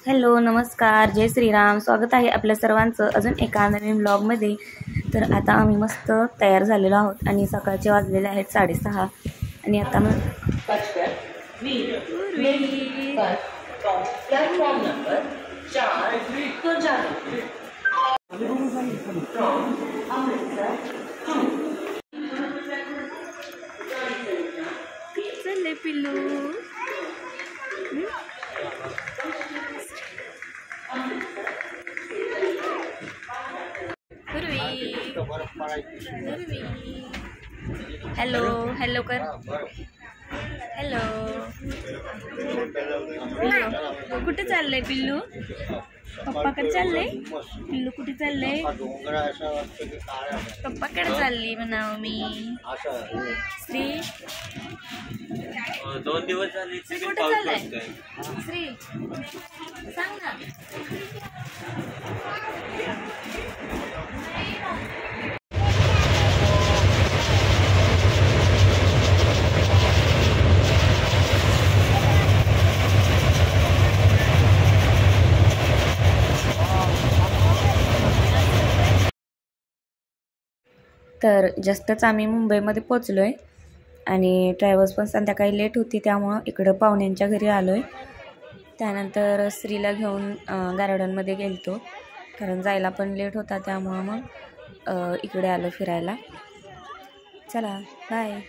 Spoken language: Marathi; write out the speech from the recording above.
हॅलो, नमस्कार, जय श्रीराम. स्वागत आहे आपल्या सर्वांचं अजून एका नवीन ब्लॉगमध्ये. तर आता आम्ही मस्त तयार झालेलो आहोत आणि सकाळचे वाजलेले आहेत 6:30 आणि आता मग प्लॅटफॉर्म नंबर 4 को जाना चले पिल्लू. हॅलो हॅलो कर. हॅलो. कुठे चाललंय पिल्लू? पप्पाकडे चाललंय. पिल्लू कुठे चाललंय? पप्पाकडे चालली म्हणावं मी. श्री 2 दिवस झाले कुठे चाललंय? श्री सांग ना. तर जस्टच आम्ही मुंबईमध्ये पोचलो आहे आणि ट्रॅव्हल्स पण संध्याकाळी लेट होती, त्यामुळं इकडं पाहुण्यांच्या घरी आलो आहे. त्यानंतर श्रीला घेऊन गार्डनमध्ये गेलतो, कारण जायला पण लेट होता, त्यामुळं मग इकडे आलो फिरायला. चला बाय.